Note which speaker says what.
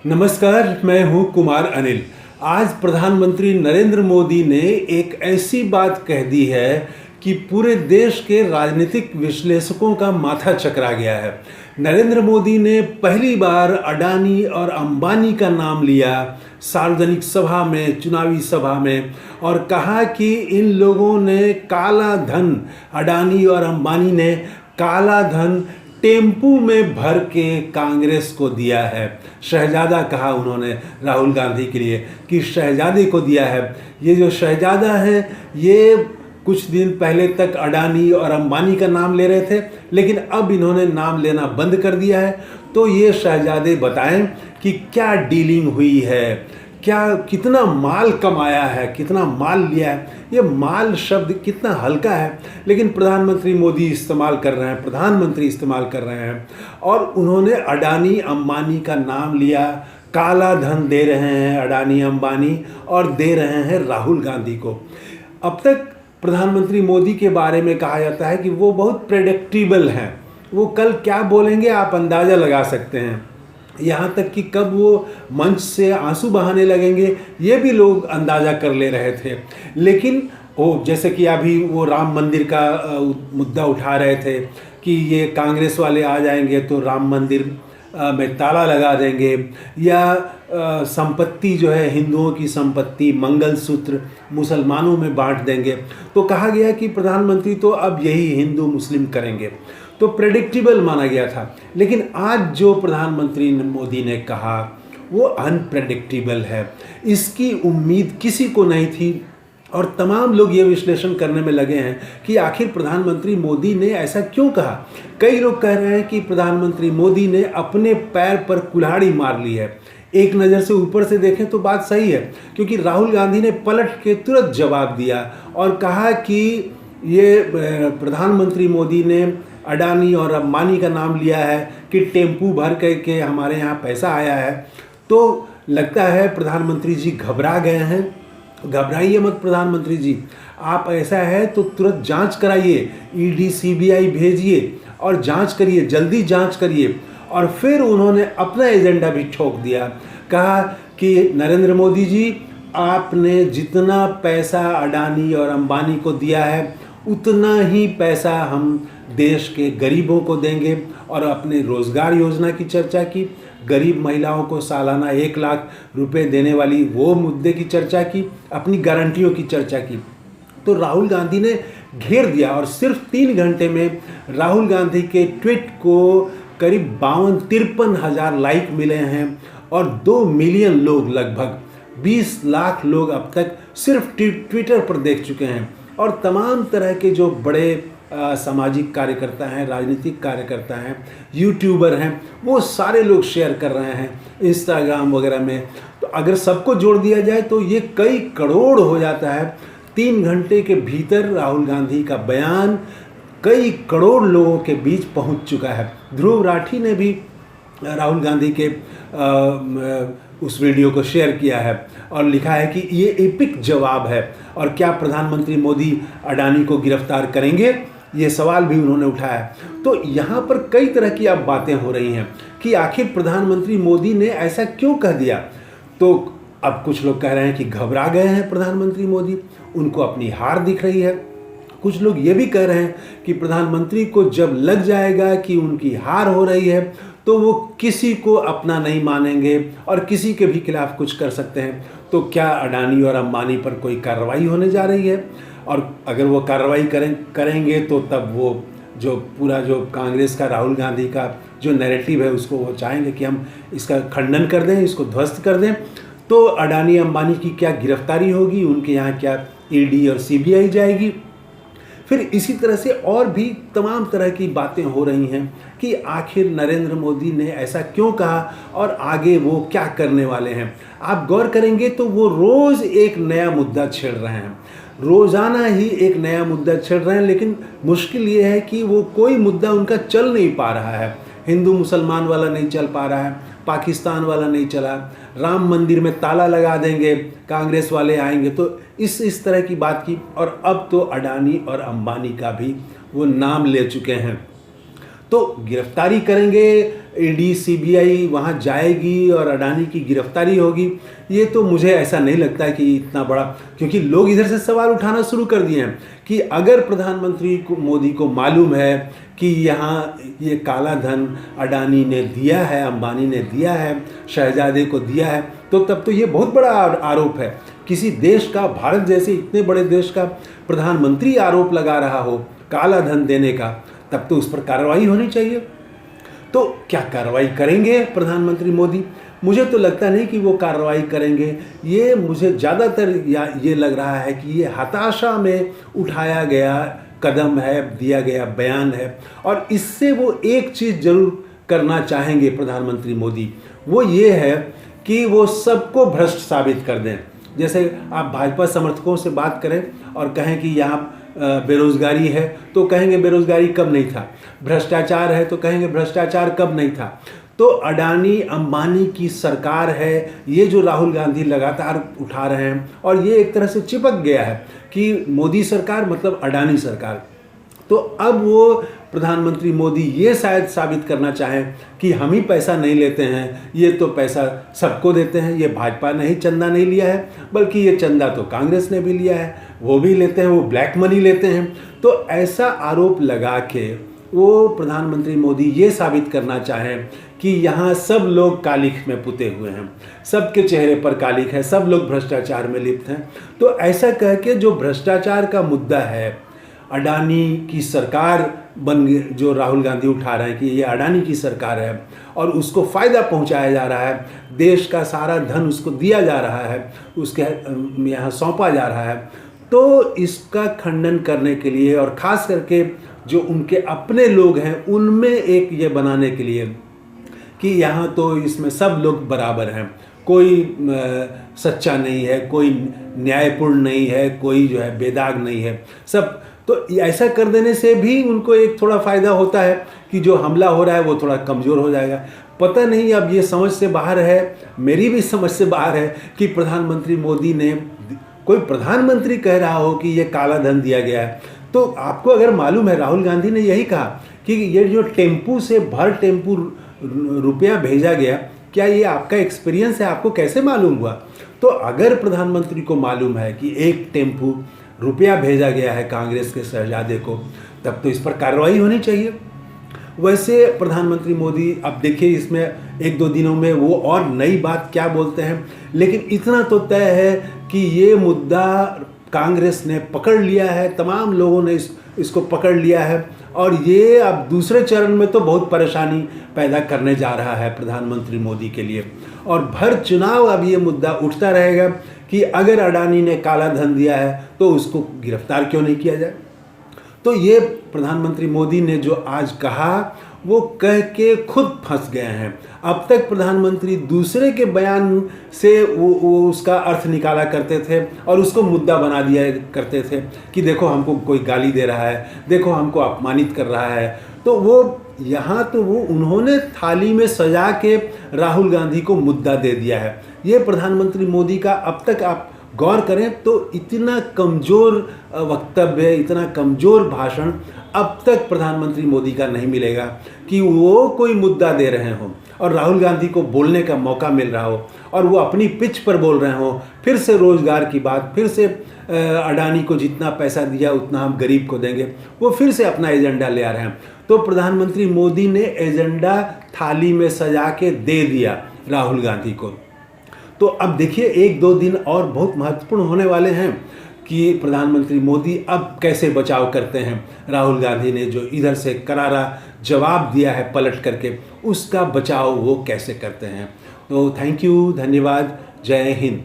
Speaker 1: नमस्कार, मैं हूं कुमार अनिल। आज प्रधानमंत्री नरेंद्र मोदी ने एक ऐसी बात कह दी है कि पूरे देश के राजनीतिक विश्लेषकों का माथा चकरा गया है। नरेंद्र मोदी ने पहली बार अडानी और अंबानी का नाम लिया सार्वजनिक सभा में, चुनावी सभा में, और कहा कि इन लोगों ने काला धन, अडानी और अंबानी ने काला धन टेम्पू में भर के कांग्रेस को दिया है। शहजादा कहा उन्होंने राहुल गांधी के लिए कि शहजादे को दिया है। ये जो शहजादा है ये कुछ दिन पहले तक अडानी और अंबानी का नाम ले रहे थे, लेकिन अब इन्होंने नाम लेना बंद कर दिया है। तो ये शहजादे बताएं कि क्या डीलिंग हुई है, क्या कितना माल कमाया है, कितना माल लिया है। ये माल शब्द कितना हल्का है, लेकिन प्रधानमंत्री मोदी इस्तेमाल कर रहे हैं, प्रधानमंत्री इस्तेमाल कर रहे हैं। और उन्होंने अडानी अंबानी का नाम लिया, काला धन दे रहे हैं अडानी अंबानी और दे रहे हैं राहुल गांधी को। अब तक प्रधानमंत्री मोदी के बारे में कहा जाता है कि वो बहुत प्रेडिक्टेबल हैं, वो कल क्या बोलेंगे आप अंदाज़ा लगा सकते हैं। यहाँ तक कि कब वो मंच से आंसू बहाने लगेंगे ये भी लोग अंदाज़ा कर ले रहे थे। लेकिन वो जैसे कि अभी वो राम मंदिर का मुद्दा उठा रहे थे कि ये कांग्रेस वाले आ जाएंगे तो राम मंदिर में ताला लगा देंगे, या संपत्ति जो है हिंदुओं की संपत्ति, मंगलसूत्र मुसलमानों में बांट देंगे। तो कहा गया कि प्रधानमंत्री तो अब यही हिंदू मुस्लिम करेंगे, तो प्रेडिक्टेबल माना गया था। लेकिन आज जो प्रधानमंत्री मोदी ने कहा वो अनप्रेडिक्टेबल है, इसकी उम्मीद किसी को नहीं थी। और तमाम लोग ये विश्लेषण करने में लगे हैं कि आखिर प्रधानमंत्री मोदी ने ऐसा क्यों कहा। कई लोग कह रहे हैं कि प्रधानमंत्री मोदी ने अपने पैर पर कुल्हाड़ी मार ली है। एक नज़र से ऊपर से देखें तो बात सही है, क्योंकि राहुल गांधी ने पलट के तुरंत जवाब दिया और कहा कि ये प्रधानमंत्री मोदी ने अडानी और अंबानी का नाम लिया है कि टेम्पू भर के हमारे यहाँ पैसा आया है। तो लगता है प्रधानमंत्री जी घबरा गए हैं। घबराइए मत प्रधानमंत्री जी, आप ऐसा है तो तुरंत जांच कराइए, ईडी सीबीआई भेजिए और जांच करिए, जल्दी जांच करिए। और फिर उन्होंने अपना एजेंडा भी ठोक दिया, कहा कि नरेंद्र मोदी जी, आपने जितना पैसा अडानी और अंबानी को दिया है उतना ही पैसा हम देश के गरीबों को देंगे। और अपने रोज़गार योजना की चर्चा की, गरीब महिलाओं को सालाना 1 लाख रुपए देने वाली वो मुद्दे की चर्चा की, अपनी गारंटियों की चर्चा की। तो राहुल गांधी ने घेर दिया और सिर्फ 3 घंटे में राहुल गांधी के ट्वीट को करीब 52-53 हज़ार लाइक मिले हैं और 2 मिलियन लोग, लगभग 20 लाख लोग अब तक सिर्फ ट्विटर पर देख चुके हैं। और तमाम तरह के जो बड़े सामाजिक कार्यकर्ता हैं, राजनीतिक कार्यकर्ता हैं, यूट्यूबर हैं, वो सारे लोग शेयर कर रहे हैं इंस्टाग्राम वगैरह में। तो अगर सबको जोड़ दिया जाए तो ये कई करोड़ हो जाता है। 3 घंटे के भीतर राहुल गांधी का बयान कई करोड़ लोगों के बीच पहुंच चुका है। ध्रुव राठी ने भी राहुल गांधी के उस वीडियो को शेयर किया है और लिखा है कि ये एपिक जवाब है। और क्या प्रधानमंत्री मोदी अडानी को गिरफ्तार करेंगे, ये सवाल भी उन्होंने उठाया। तो यहाँ पर कई तरह की अब बातें हो रही हैं कि आखिर प्रधानमंत्री मोदी ने ऐसा क्यों कह दिया। तो अब कुछ लोग कह रहे हैं कि घबरा गए हैं प्रधानमंत्री मोदी, उनको अपनी हार दिख रही है। कुछ लोग ये भी कह रहे हैं कि प्रधानमंत्री को जब लग जाएगा कि उनकी हार हो रही है तो वो किसी को अपना नहीं मानेंगे और किसी के भी खिलाफ कुछ कर सकते हैं। तो क्या अडानी और अंबानी पर कोई कार्रवाई होने जा रही है? और अगर वो कार्रवाई करेंगे तो तब वो जो पूरा जो कांग्रेस का, राहुल गांधी का जो नैरेटिव है उसको वो चाहेंगे कि हम इसका खंडन कर दें, इसको ध्वस्त कर दें। तो अडानी अंबानी की क्या गिरफ्तारी होगी, उनके यहाँ क्या ईडी और सीबीआई जाएगी। फिर इसी तरह से और भी तमाम तरह की बातें हो रही हैं कि आखिर नरेंद्र मोदी ने ऐसा क्यों कहा और आगे वो क्या करने वाले हैं। आप गौर करेंगे तो वो रोज़ एक नया मुद्दा छेड़ रहे हैं, रोज़ाना ही एक नया मुद्दा छेड़ रहे हैं। लेकिन मुश्किल ये है कि वो कोई मुद्दा उनका चल नहीं पा रहा है। हिंदू मुसलमान वाला नहीं चल पा रहा है, पाकिस्तान वाला नहीं चला, राम मंदिर में ताला लगा देंगे, कांग्रेस वाले आएंगे, तो इस तरह की बात की। और अब तो अडानी और अंबानी का भी वो नाम ले चुके हैं। तो गिरफ्तारी करेंगे, ईडी सीबीआई वहाँ जाएगी और अडानी की गिरफ्तारी होगी। ये तो मुझे ऐसा नहीं लगता है कि इतना बड़ा, क्योंकि लोग इधर से सवाल उठाना शुरू कर दिए हैं कि अगर प्रधानमंत्री मोदी को मालूम है कि यहाँ ये काला धन अडानी ने दिया है, अंबानी ने दिया है, शहजादे को दिया है, तो तब तो ये बहुत बड़ा आरोप है। किसी देश का, भारत जैसे इतने बड़े देश का प्रधानमंत्री आरोप लगा रहा हो काला धन देने का, तब तो उस पर कार्रवाई होनी चाहिए। तो क्या कार्रवाई करेंगे प्रधानमंत्री मोदी? मुझे तो लगता नहीं कि वो कार्रवाई करेंगे। ये मुझे ज़्यादातर ये लग रहा है कि ये हताशा में उठाया गया कदम है, दिया गया बयान है, और इससे वो एक चीज़ जरूर करना चाहेंगे प्रधानमंत्री मोदी, वो ये है कि वो सबको भ्रष्ट साबित कर दें। जैसे आप भाजपा समर्थकों से बात करें और कहें कि यहाँ बेरोजगारी है तो कहेंगे बेरोजगारी कब नहीं था, भ्रष्टाचार है तो कहेंगे भ्रष्टाचार कब नहीं था। तो अडानी अंबानी की सरकार है, ये जो राहुल गांधी लगातार उठा रहे हैं, और ये एक तरह से चिपक गया है कि मोदी सरकार मतलब अडानी सरकार। तो अब वो प्रधानमंत्री मोदी ये शायद साबित करना चाहें कि हम ही पैसा नहीं लेते हैं, ये तो पैसा सबको देते हैं, ये भाजपा ने ही चंदा नहीं लिया है, बल्कि ये चंदा तो कांग्रेस ने भी लिया है, वो भी लेते हैं, वो ब्लैक मनी लेते हैं। तो ऐसा आरोप लगा के वो प्रधानमंत्री मोदी ये साबित करना चाहें कि यहाँ सब लोग कालिख में पुते हुए हैं, सबके चेहरे पर कालिख है, सब लोग भ्रष्टाचार में लिप्त हैं। तो ऐसा कह के जो भ्रष्टाचार का मुद्दा है, अडानी की सरकार जो राहुल गांधी उठा रहे हैं कि ये अडानी की सरकार है और उसको फ़ायदा पहुंचाया जा रहा है, देश का सारा धन उसको दिया जा रहा है, उसके यहाँ सौंपा जा रहा है, तो इसका खंडन करने के लिए और ख़ास करके जो उनके अपने लोग हैं उनमें एक ये बनाने के लिए कि यहाँ तो इसमें सब लोग बराबर हैं, कोई सच्चा नहीं है, कोई न्यायपूर्ण नहीं है, कोई जो है बेदाग नहीं है, सब। तो ऐसा कर देने से भी उनको एक थोड़ा फ़ायदा होता है कि जो हमला हो रहा है वो थोड़ा कमज़ोर हो जाएगा। पता नहीं, अब ये समझ से बाहर है, मेरी भी समझ से बाहर है कि प्रधानमंत्री मोदी ने, कोई प्रधानमंत्री कह रहा हो कि ये काला धन दिया गया है। तो आपको अगर मालूम है, राहुल गांधी ने यही कहा कि ये जो टेम्पू से भर टेम्पू रुपया भेजा गया, क्या ये आपका एक्सपीरियंस है, आपको कैसे मालूम हुआ? तो अगर प्रधानमंत्री को मालूम है कि एक टेम्पू रुपया भेजा गया है कांग्रेस के शहजादे को, तब तो इस पर कार्रवाई होनी चाहिए। वैसे प्रधानमंत्री मोदी, अब देखिए इसमें एक दो दिनों में वो और नई बात क्या बोलते हैं, लेकिन इतना तो तय है कि ये मुद्दा कांग्रेस ने पकड़ लिया है, तमाम लोगों ने इसको पकड़ लिया है, और ये अब दूसरे चरण में तो बहुत परेशानी पैदा करने जा रहा है प्रधानमंत्री मोदी के लिए। और भर चुनाव अब ये मुद्दा उठता रहेगा कि अगर अडानी ने काला धन दिया है तो उसको गिरफ्तार क्यों नहीं किया जाए। तो ये प्रधानमंत्री मोदी ने जो आज कहा वो कह के खुद फंस गए हैं। अब तक प्रधानमंत्री दूसरे के बयान से वो उसका अर्थ निकाला करते थे और उसको मुद्दा बना दिया करते थे कि देखो हमको कोई गाली दे रहा है, देखो हमको अपमानित कर रहा है। तो वो यहाँ तो वो उन्होंने थाली में सजा के राहुल गांधी को मुद्दा दे दिया है। ये प्रधानमंत्री मोदी का अब तक आप गौर करें तो इतना कमज़ोर वक्तव्य, इतना कमज़ोर भाषण अब तक प्रधानमंत्री मोदी का नहीं मिलेगा कि वो कोई मुद्दा दे रहे हों और राहुल गांधी को बोलने का मौका मिल रहा हो और वो अपनी पिच पर बोल रहे हों, फिर से रोज़गार की बात, फिर से अडानी को जितना पैसा दिया उतना हम गरीब को देंगे, वो फिर से अपना एजेंडा ले आ रहे हैं। तो प्रधानमंत्री मोदी ने एजेंडा थाली में सजा के दे दिया राहुल गांधी को। तो अब देखिए एक दो दिन और बहुत महत्वपूर्ण होने वाले हैं कि प्रधानमंत्री मोदी अब कैसे बचाव करते हैं। राहुल गांधी ने जो इधर से करारा जवाब दिया है पलट करके, उसका बचाव वो कैसे करते हैं। तो थैंक यू, धन्यवाद, जय हिंद।